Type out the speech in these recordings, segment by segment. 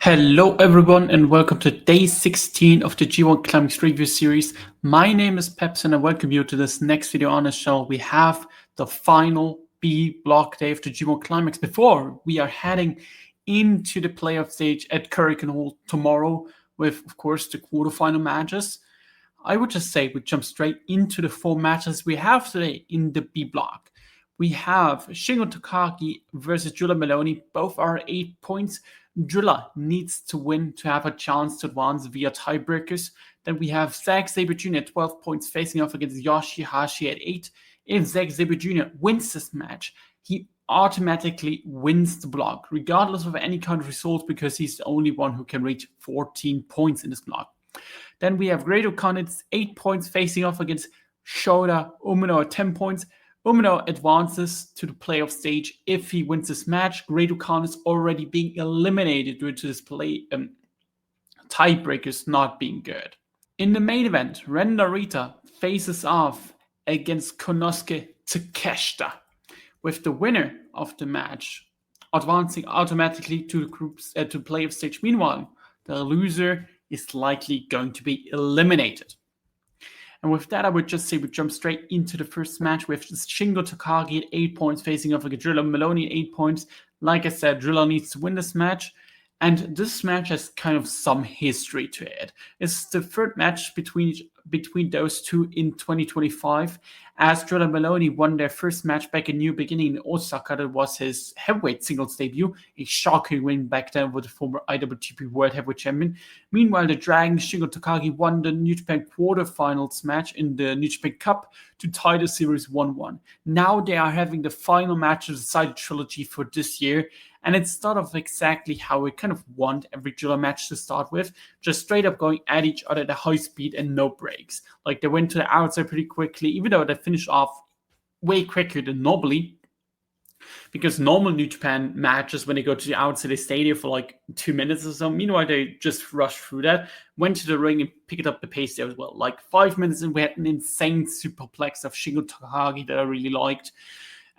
Hello everyone and welcome to day 16 of the G1 Climax review series. My name is Peps and I welcome you to this next video on the show. We have the final B block day of the G1 Climax before we are heading into the playoff stage at Hurricane Hall tomorrow with, of course, the quarterfinal matches. I would just say we jump straight into the four matches we have today in the B block. We have Shingo Takagi versus Julon Maloney. Both are 8 points. Julon needs to win to have a chance to advance via tiebreakers. Then we have Zack Sabre Jr. at 12 points facing off against Yoshihashi at 8. If Zack Sabre Jr. wins this match, he automatically wins the block, regardless of any kind of result, because he's the only one who can reach 14 points in this block. Then we have Grado at 8 points facing off against Shota Umino at 10 points. Umino advances to the playoff stage if he wins this match. Grado is already being eliminated due to this tiebreakers not being good. In the main event, Narita faces off against Konosuke Takeshita, with the winner of the match advancing automatically to the groups to playoff stage. Meanwhile, the loser is likely going to be eliminated. And with that, I would just say we jump straight into the first match with Shingo Takagi at 8 points facing off against Julon Maloney at 8 points. Like I said, Julon needs to win this match. And this match has kind of some history to it. It's the third match between those two in 2025, as Julon Maloney won their first match back in New Beginning in Osaka. That was his heavyweight singles debut, a shocking win back then with the former IWGP World Heavyweight Champion. Meanwhile, the Dragon Shingo Takagi won the New Japan quarterfinals match in the New Japan Cup to tie the series 1-1. Now they are having the final match of the Decided Trilogy for this year. And it's sort of exactly how we kind of want every Julon match to start with, just straight up going at each other at a high speed and no breaks. Like they went to the outside pretty quickly, even though they finished off way quicker than normally. Because normal New Japan matches, when they go to the outside, they stay there for like 2 minutes or so. Meanwhile, they just rushed through that, went to the ring and picked up the pace there as well. Like 5 minutes in, we had an insane superplex of Shingo Takagi that I really liked.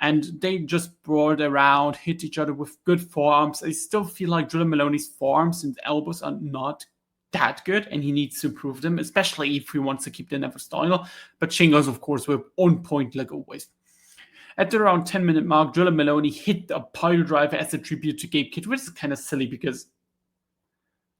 And they just brought around, hit each other with good forearms. I still feel like Julon Maloney's forearms and elbows are not that good, and he needs to improve them, especially if he wants to keep the never style. But Shingo's, of course, were on point like always. At the around 10-minute mark, Julon Maloney hit a pile driver as a tribute to Gabe Kidd, which is kind of silly because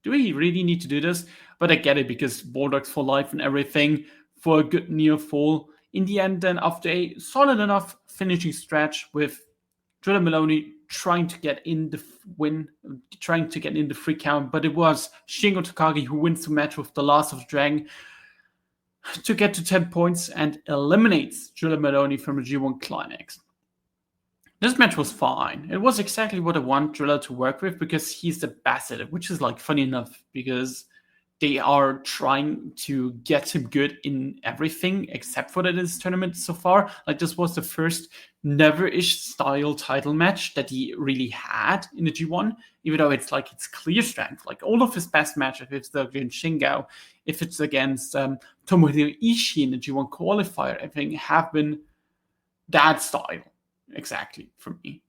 do we really need to do this? But I get it because Bulldogs for life and everything for a good near fall. In the end, then, after a solid enough finishing stretch with Julon Maloney trying to get in the free count, but it was Shingo Takagi who wins the match with the Last of the Dragon to get to 10 points and eliminates Julon Maloney from the G1 Climax. This match was fine. It was exactly what I want Julon to work with because he's the best at it, which is like funny enough because they are trying to get him good in everything except for this tournament so far. Like this was the first never-ish style title match that he really had in the G1, even though it's like it's clear strength. Like all of his best matches, if it's against Shingo, if it's against Tomohiro Ishii in the G1 qualifier, I think have been that style exactly for me.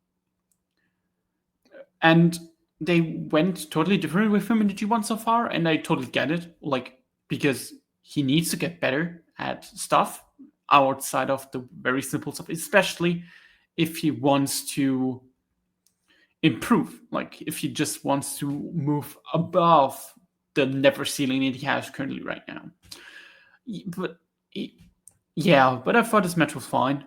And they went totally different with him in the G1 so far, and I totally get it. Like, because he needs to get better at stuff outside of the very simple stuff, especially if he wants to improve. Like, if he just wants to move above the never ceiling that he has currently right now. But I thought this match was fine.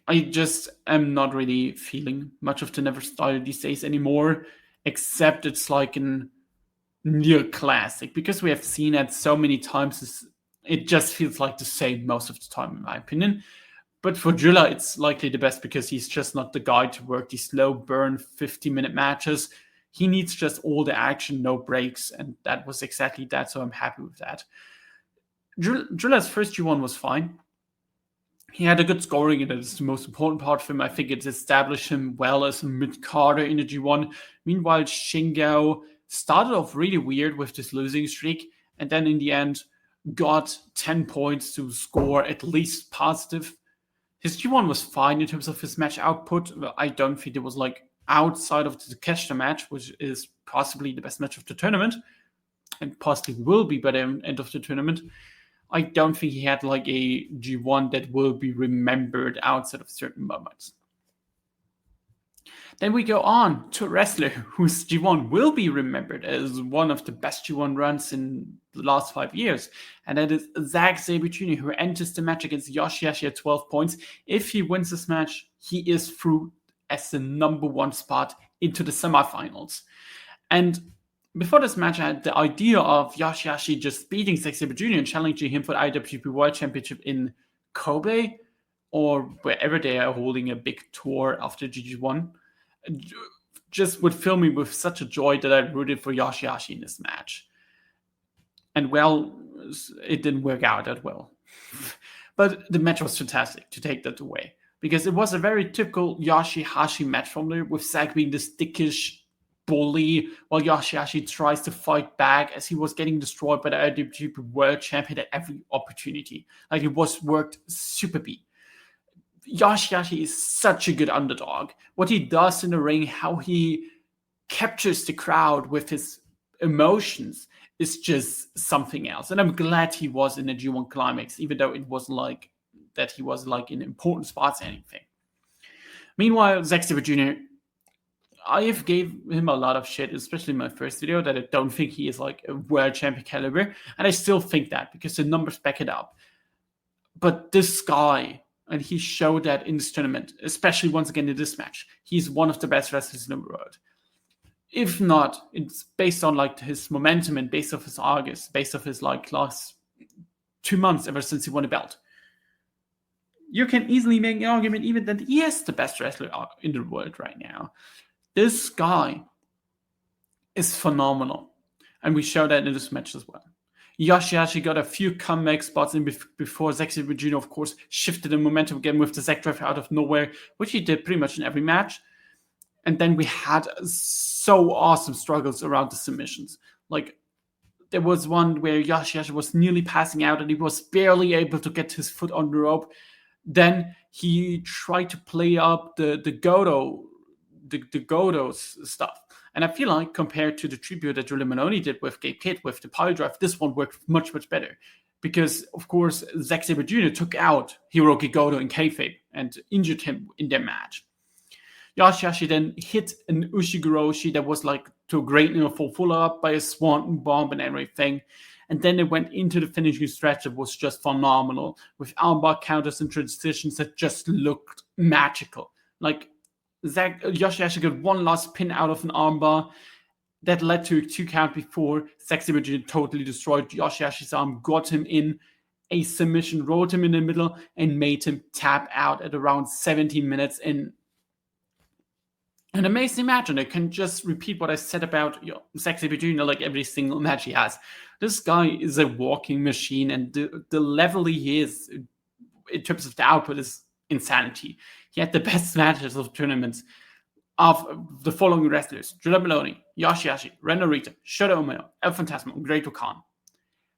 I just am not really feeling much of the never style these days anymore, except it's like a near classic because we have seen it so many times. It just feels like the same most of the time, in my opinion. But for Julon, it's likely the best because he's just not the guy to work these slow burn 50-minute matches. He needs just all the action, no breaks, and that was exactly that. So I'm happy with that. Julon's first G1 was fine. He had a good scoring, and that's the most important part for him. I think it's established him well as a mid-carder in the G1. Meanwhile, Shingo started off really weird with this losing streak, and then in the end got 10 points to score at least positive. His G1 was fine in terms of his match output. I don't think it was like outside of the Takeshita match, which is possibly the best match of the tournament, and possibly will be by the end of the tournament, I don't think he had like a G1 that will be remembered outside of certain moments. Then we go on to a wrestler whose G1 will be remembered as one of the best G1 runs in the last 5 years, and that is Zack Sabre Jr., who enters the match against Yoshihashi at 12 points. If he wins this match, he is through as the number 1 spot into the semifinals. And before this match, I had the idea of Yoshihashi just beating Zack Sabre Jr. and challenging him for the IWGP World Championship in Kobe or wherever they are holding a big tour after GG1. Just would fill me with such a joy that I rooted for Yoshihashi in this match. And well, it didn't work out that well. But the match was fantastic to take that away, because it was a very typical Yoshihashi match from there, with Zack being this dickish bully while Yoshihashi tries to fight back as he was getting destroyed by the IWGP World Champion at every opportunity. Like, it was worked super beat. Yoshihashi is such a good underdog. What he does in the ring, how he captures the crowd with his emotions, is just something else. And I'm glad he was in the G1 Climax, even though it wasn't like that he was like in important spots or anything. Meanwhile, Zack Sabre Jr., I have gave him a lot of shit, especially in my first video, that I don't think he is like a world champion caliber. And I still think that because the numbers back it up. But this guy, and he showed that in this tournament, especially once again in this match, he's one of the best wrestlers in the world. If not, it's based on like his momentum and based off his August, based off his like last 2 months ever since he won a belt. You can easily make an argument even that he is the best wrestler in the world right now. This guy is phenomenal. And we show that in this match as well. Yoshihashi got a few comeback spots in before Zack Sabre Jr., of course, shifted the momentum again with the Zack Drive out of nowhere, which he did pretty much in every match. And then we had so awesome struggles around the submissions. Like, there was one where Yoshihashi was nearly passing out and he was barely able to get his foot on the rope. Then he tried to play up the Godo's stuff. And I feel like compared to the tribute that Julon Maloney did with Gabe Kidd with the power drive, this one worked much, much better. Because, of course, Zack Sabre Jr. took out Hiroki Godo in kayfabe and injured him in their match. Yoshihashi then hit an Ushigoroshi that was like to a great full up by a Swanton bomb and everything. And then it went into the finishing stretch that was just phenomenal with armbar counters and transitions that just looked magical. Like, Yoshihashi got one last pin out of an armbar that led to a 2 count before Zack Sabre Jr. totally destroyed Yoshihashi's arm, got him in a submission, rolled him in the middle, and made him tap out at around 17 minutes in an amazing match. And I can just repeat what I said about Zack Sabre Jr. like every single match he has. This guy is a walking machine, and the level he is in terms of the output is insanity. He had the best matches of tournaments of the following wrestlers: Julon Maloney, Yoshihashi, Reno, Narita, Shota Umino, El Phantasmo, and Grado.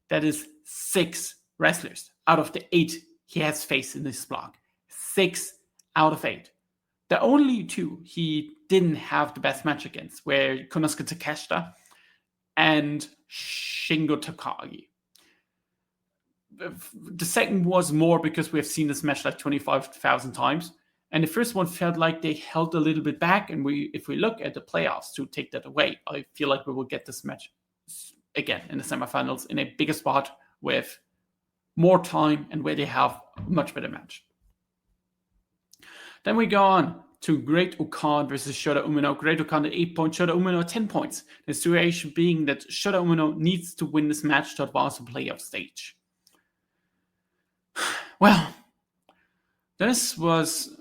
That is 6 wrestlers out of the 8 he has faced in this block. 6 out of 8. The only 2 he didn't have the best match against were Konosuke Takeshita and Shingo Takagi. The second was more because we have seen this match like 25,000 times. And the first one felt like they held a little bit back. And if we look at the playoffs to take that away, I feel like we will get this match again in the semifinals in a bigger spot with more time and where they have a much better match. Then we go on to Great Okada versus Shota Umino. Great Okada at 8 points, Shota Umino at 10 points. The situation being that Shota Umino needs to win this match to advance to the playoff stage. Well, this was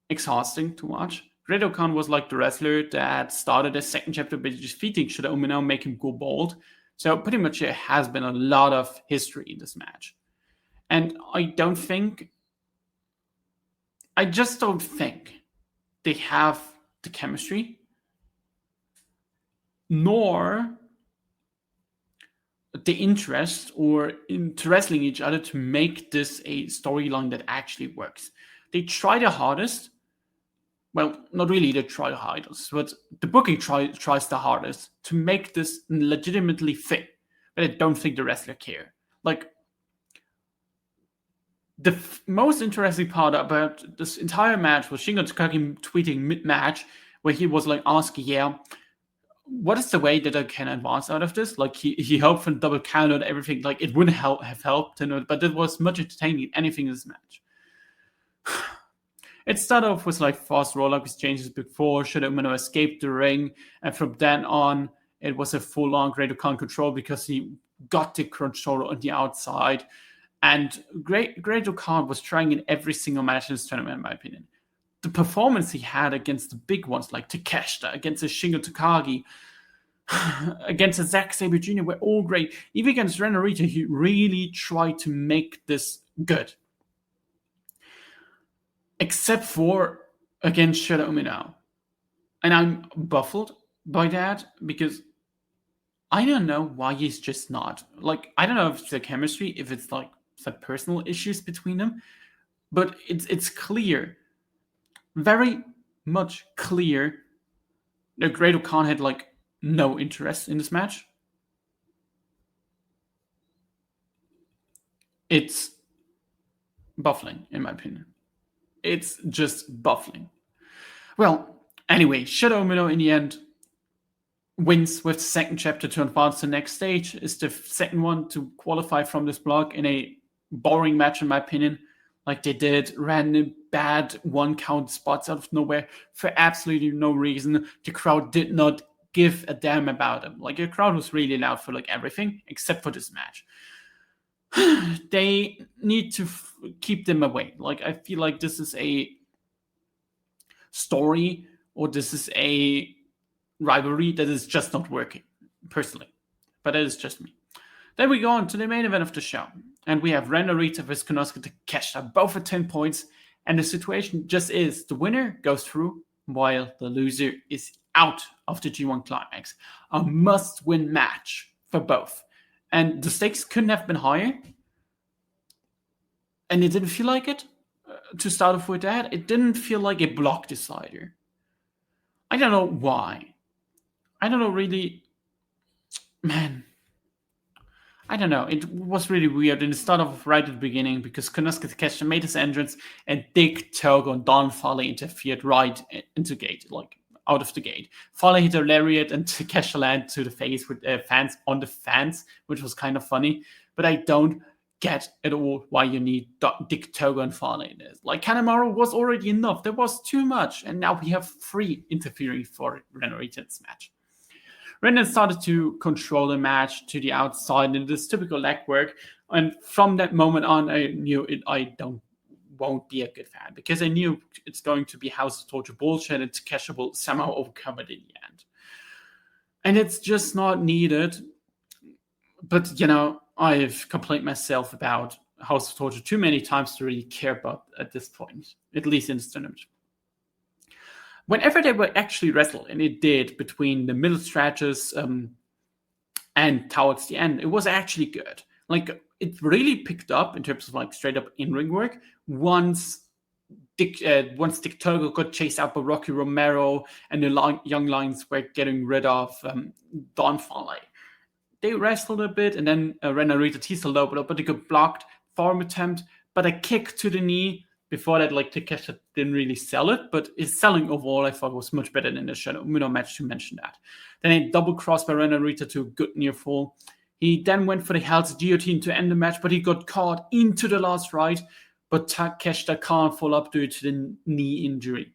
exhausting to watch. Grado was like the wrestler that started a second chapter by defeating Shota Umino, make him go bold. So pretty much there has been a lot of history in this match. And I just don't think they have the chemistry, nor the interest or into wrestling each other to make this a storyline that actually works. They try their hardest, well, not really the try hardest, but the booking tries the hardest to make this legitimately fit. But I don't think the wrestler care. Like, the most interesting part about this entire match was Shingo Takagi tweeting mid-match, where he was like asking, yeah, what is the way that I can advance out of this? Like, he hoped for double count and everything. Like, it wouldn't have helped, but it was much entertaining anything in this match. It started off with like fast roll-up exchanges before Shota Umino escaped the ring, and from then on, it was a full-on Grado control because he got the control on the outside. And Grado Khan was trying in every single match in this tournament, in my opinion. The performance he had against the big ones like Takeshita, against the Shingo Takagi, against the Zack Sabre Jr. were all great. Even against Ren Narita, he really tried to make this good. Except for against Shota Umino. And I'm baffled by that because I don't know why he's just not. Like, I don't know if it's the chemistry, if it's like some personal issues between them, but it's clear, very much clear, that Grado Khan had like no interest in this match. It's baffling, in my opinion. It's just baffling. Well, anyway, Shota Umino in the end wins with the second chapter to advance to the next stage. Is the second one to qualify from this block in a boring match, in my opinion. Like, they did random bad one count spots out of nowhere for absolutely no reason. The crowd did not give a damn about them. Like, the crowd was really loud for like everything except for this match. They need to keep them away. Like, I feel like this is a story, or this is a rivalry that is just not working, personally. But that is just me. Then we go on to the main event of the show, and we have Ren Narita versus Konosuke Takeshita, both at 10 points, and the situation just is the winner goes through, while the loser is out of the G1 Climax. A must-win match for both. And the stakes couldn't have been higher, and it didn't feel like it. To start off with that, it didn't feel like a block decider. I don't know why. I don't know really. Man, I don't know. It was really weird. And it started off right at the beginning because Konosuke Takeshita made his entrance and Dick Togo and Don Farley interfered right into gate, like out of the gate. Farley hit a lariat and Takeshita landed to the face with fans on the fans, which was kind of funny. But I don't get at all why you need Dick Togo and Farley in this. Like, Kanemaru was already enough. There was too much. And now we have 3 interfering for Ren Narita's match. Ren started to control the match to the outside in this typical leg work, and from that moment on, I knew won't be a good fan because I knew it's going to be House of Torture bullshit, and Takeshita will somehow overcome it in the end. And it's just not needed. But I've complained myself about House of Torture too many times to really care about at this point, at least in this tournament. Whenever they were actually wrestled, and it did between the middle stretches and towards the end, it was actually good. Like, it really picked up in terms of like straight up in-ring work once Dick Togo got chased out by Rocky Romero and the Young Lions were getting rid of Don Farley. They wrestled a bit, and then Ren Narita teased a little bit, but they got blocked, farm attempt, but a kick to the knee. Before that, like, Takeshita didn't really sell it, but his selling overall, I thought, was much better than the Shota Umino match, to mention that. Then a double cross by Ren Narita to a good near fall. He then went for the Hell's Guillotine to end the match, but he got caught into the last right, but Takeshita can't fall up due to the knee injury.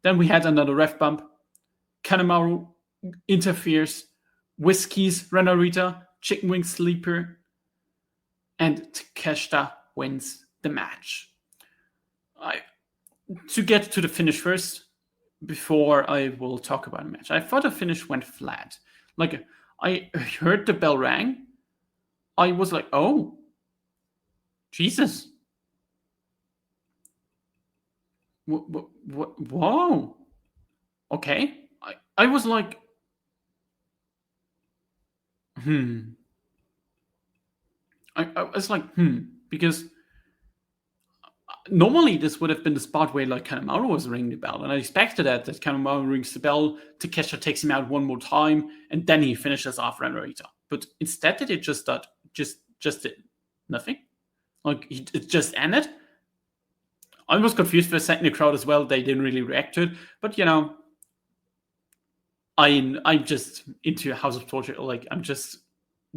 Then we had another ref bump. Kanemaru interferes, Whiskies Ren Narita, Chicken Wing Sleeper, and Takeshita wins the match. To get to the finish first, before I will talk about the match, I thought the finish went flat. Like, I heard the bell rang. I was like, oh, Jesus. Whoa. Okay. I was like, I was like, because normally this would have been the spot where like Kanemaru was ringing the bell, and I expected that Kanemaru rings the bell, Takeshita takes him out one more time, and then he finishes off Narita. But instead, it just did nothing. Like it just ended. I was confused for a second. The crowd as well. They didn't really react to it, but I'm just into House of Torture. Like I'm just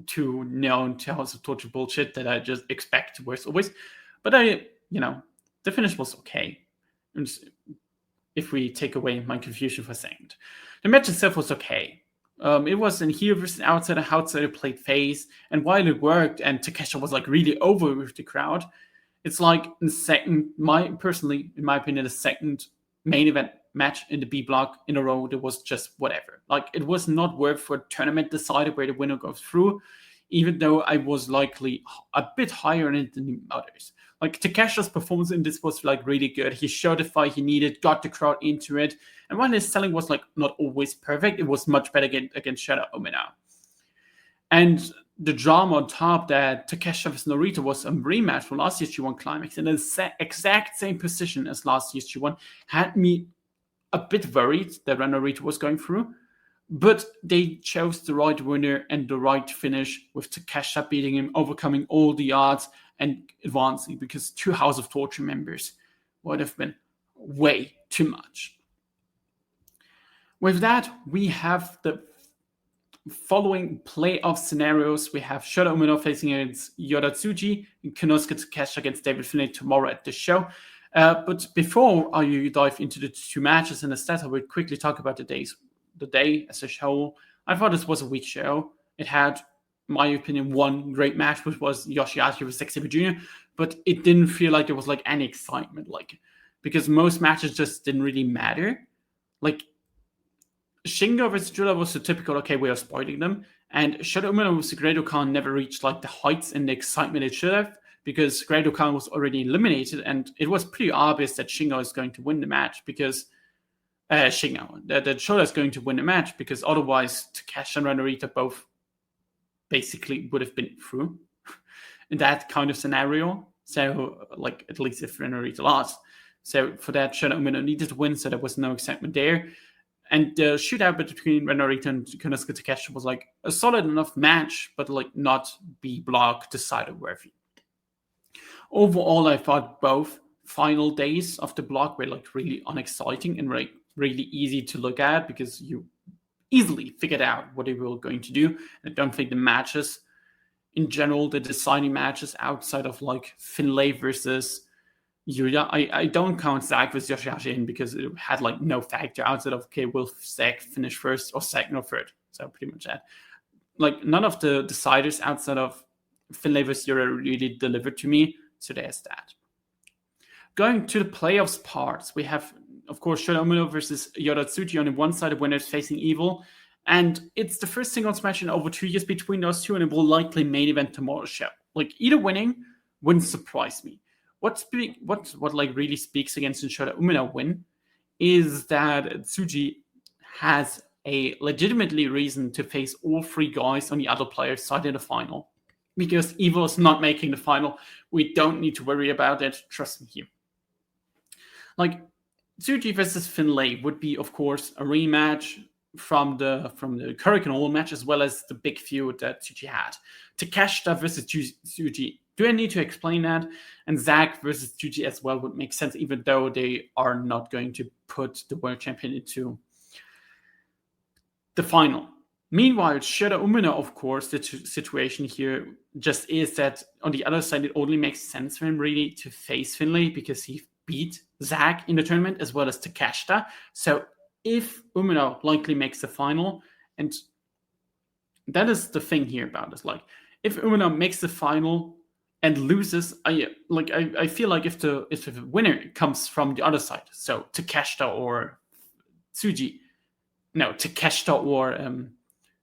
too known to House of Torture bullshit that I just expect worse always. But the finish was okay. If we take away my confusion for a second, the match itself was okay. It was in heel versus outsider played face, and while it worked and Takeshita was like really over with the crowd, it's like in my opinion, the second main event match in the B block in a row that was just whatever. Like it was not worth for a tournament decider where the winner goes through, even though I was likely a bit higher in it than the others. Like Takeshita's performance in this was like really good. He showed the fight he needed, got the crowd into it, and while his selling was like not always perfect, it was much better against Shota Umino. And the drama on top that Takeshita vs Narita was a rematch from last year's G1 Climax in the exact same position as last year's G1 had me a bit worried that Narita was going through. But they chose the right winner and the right finish with Takeshita beating him, overcoming all the odds and advancing, because 2 House of Torture members would have been way too much. With that, we have the following playoff scenarios. We have Shota Umino facing against Yota Tsuji and Konosuke Takeshita against David Finlay tomorrow at the show. But before I dive into the 2 matches and the stats, I will quickly talk about the day as a show. I thought this was a weak show. It had, in my opinion, one great match, which was Yoshihashi vs Zack Sabre Jr., but it didn't feel like there was like any excitement, because most matches just didn't really matter. Like Shingo vs Julon was the typical, okay, we are spoiling them, and Shota Umino vs Grado never reached like the heights and the excitement it should have, because Grado was already eliminated, and it was pretty obvious that Shingo is going to win the match, because that Shota is going to win the match, because otherwise Takeshita and Narita both basically would have been through in that kind of scenario. So, like, at least if Narita lost. So for that, Shota Umino needed to win, so there was no excitement there. And the shootout between Narita and Konosuke Takeshita was like a solid enough match, but like not B block decider worthy. Overall, I thought both final days of the block were like really unexciting and like really easy to look at, because you easily figured out what they were going to do. And I don't think the matches in general, the deciding matches outside of like Finlay versus Yuya, I don't count Zack versus Yoshihashi in, because it had like no factor outside of, okay, will Zack finish first or second or third? So pretty much that. Like none of the deciders outside of Finlay versus Yuya really delivered to me. So there's that. Going to the playoffs parts, we have, of course, Shota Umino versus Yota Tsuji on the one side, the winners facing Evil. And it's the first singles match in over 2 years between those two, and it will likely main event tomorrow's show. Like either winning wouldn't surprise me. What like really speaks against the Shota Umino win is that Tsuji has a legitimately reason to face all 3 guys on the other player's side in the final. Because Evil is not making the final. We don't need to worry about it. Trust me here. Like, Tsuji versus Finlay would be, of course, a rematch from the Hurricane Hall match, as well as the big feud that Tsuji had. Takeshita versus Tsuji. Do I need to explain that? And Zack versus Tsuji as well would make sense, even though they are not going to put the world champion into the final. Meanwhile, Shota Umino, of course, the situation here just is that on the other side, it only makes sense for him really to face Finlay, because he beat Zack in the tournament as well as Takeshita. So if Umino likely makes the final, and that is the thing here about this, like if Umino makes the final and loses, I feel like if the winner comes from the other side, so Takeshita or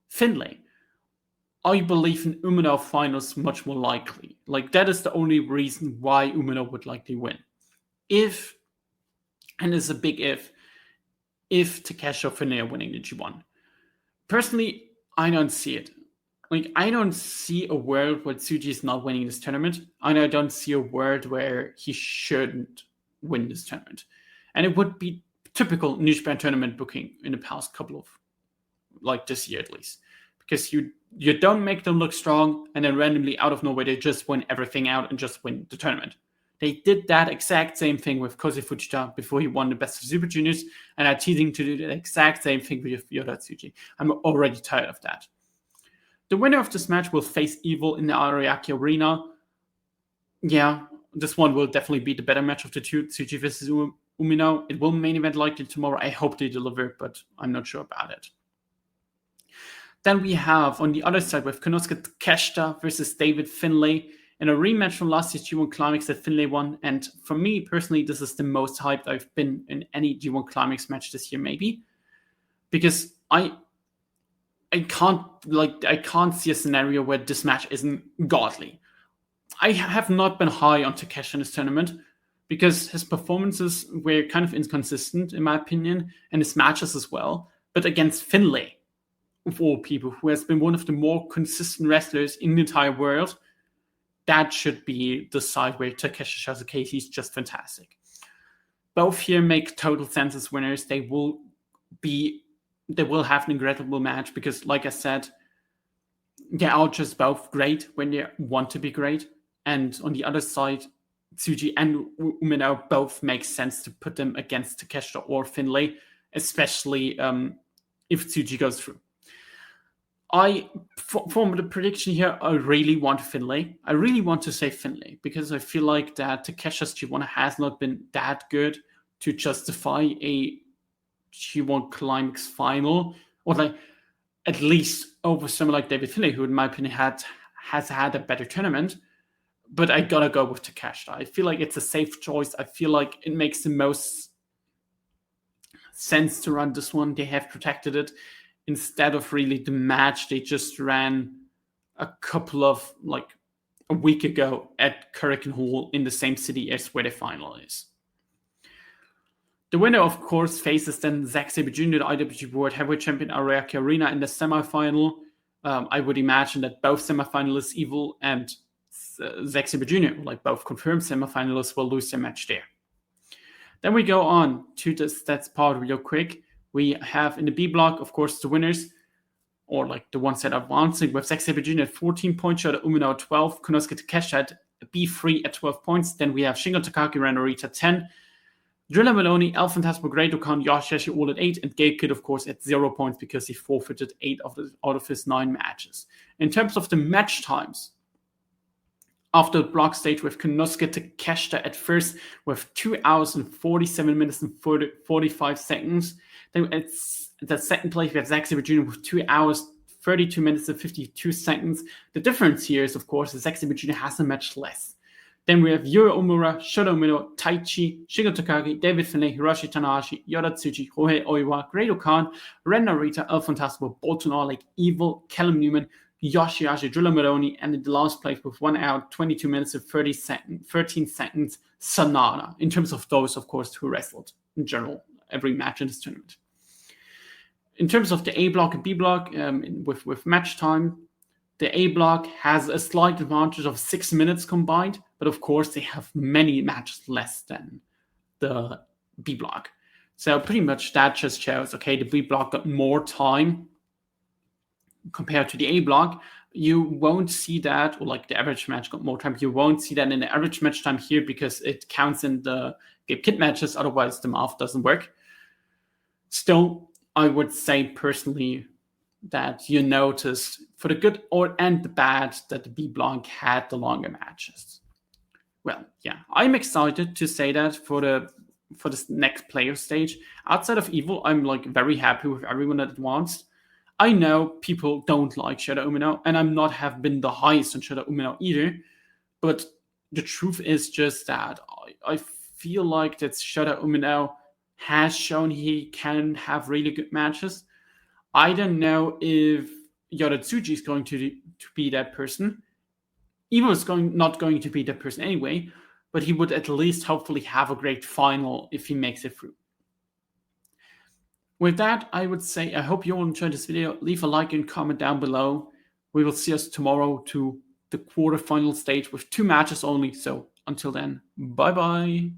Finlay, I believe in Umino finals much more likely. Like that is the only reason why Umino would likely win. If, and it's a big if Takeshita or Finlay are winning the G1. Personally, I don't see it. like, I don't see a world where Suji is not winning this tournament, and I don't see a world where he shouldn't win this tournament. And it would be typical New Japan tournament booking in the past couple of, like this year at least, because you don't make them look strong, and then randomly out of nowhere they just win everything out and just win the tournament. They did that exact same thing with Kosei Fujita before he won the Best of Super Juniors, and are teasing to do the exact same thing with Yoda Tsuji. I'm already tired of that. The winner of this match will face Evil in the Ariake Arena. Yeah, this one will definitely be the better match of the two, Tsuji versus Umino. It will main event likely tomorrow. I hope they deliver, but I'm not sure about it. Then we have on the other side with Konosuke Takeshita versus David Finlay in a rematch from last year's G1 Climax that Finlay won. And for me personally, this is the most hyped I've been in any G1 Climax match this year, maybe, because I can't see a scenario where this match isn't godly. I have not been high on Takeshita in this tournament because his performances were kind of inconsistent, in my opinion, and his matches as well. But against Finlay, of all people, who has been one of the more consistent wrestlers in the entire world, that should be the side where Takeshita shows, okay, he's just fantastic. Both here make total sense as winners. They will have an incredible match because, like I said, they are just both great when they want to be great. And on the other side, Tsuji and Umino both make sense to put them against Takeshita or Finlay, especially if Tsuji goes through. For the prediction here, I really want Finlay. I really want to say Finlay because I feel like that Takeshi's G1 has not been that good to justify a G1 Climax final, or like at least over someone like David Finlay, who in my opinion has had a better tournament. But I gotta go with Takeshita. I feel like it's a safe choice. I feel like it makes the most sense to run this one. They have protected it instead of really the match they just ran a week ago at Hurricane Hall in the same city as where the final is. The winner, of course, faces then Zack Sabre Jr., the IWGP World Heavyweight Champion, Ariake Arena in the semifinal. I would imagine that both semifinalists, Evil and Zack Sabre Jr., like both confirmed semifinalists, will lose their match there. Then we go on to the stats part real quick. We have in the B block, of course, the winners, or like the ones that are advancing, with Zack Sabre Jr. at 14 points, Shota Umino at 12, Konosuke Takeshita at B3 at 12 points. Then we have Shingo, Takagi, Reno, Narita 10, Julon, Maloney, El Fantasma, Grado, Yoshihashi all at 8, and Gabe Kidd, of course, at 0 points because he forfeited 8 out of his 9 matches. In terms of the match times, after the block stage with Konosuke Takeshita at first with 2 hours and 47 minutes and 45 seconds. Then at the second place, we have Zack Sabre Jr. with 2 hours, 32 minutes and 52 seconds. The difference here is, of course, that Zack Sabre Jr. has a match less. Then we have Yura Omura, Shota Umino, Taichi, Shingo Takagi, David Finlay, Hiroshi Tanahashi, Yoda Tsuji, Jorge Oiwa, Grado Khan, Ren Narita, El Fantasma, Bolton Orlik, Evil, Callum Newman, Yoshihashi, Julon, Maloney, and in the last place with 1 hour, 22 minutes and 13 seconds, Sanada. In terms of those, of course, who wrestled in general every match in this tournament. In terms of the A block and B block, with match time, the A block has a slight advantage of 6 minutes combined, but of course they have many matches less than the B block. So pretty much that just shows, okay, the B block got more time compared to the A block. You won't see that, or like the average match got more time. You won't see that in the average match time here because it counts in the Gabe Kidd matches. Otherwise, the math doesn't work. Still, I would say personally that you noticed for the good and the bad that the B block had the longer matches. Well, yeah, I'm excited to say that for this next player stage. Outside of Evil, I'm like very happy with everyone that advanced. I know people don't like Shota Umino, and I'm not have been the highest on Shota Umino either. But the truth is just that I feel like that Shota Umino has shown he can have really good matches. I don't know if Yoda Tsuji is going to be that person. Evil is not going to be that person anyway, but he would at least hopefully have a great final if he makes it through. With that, I would say I hope you all enjoyed this video. Leave a like and comment down below. we will see us tomorrow to the quarterfinal stage with 2 matches only. So until then, bye bye.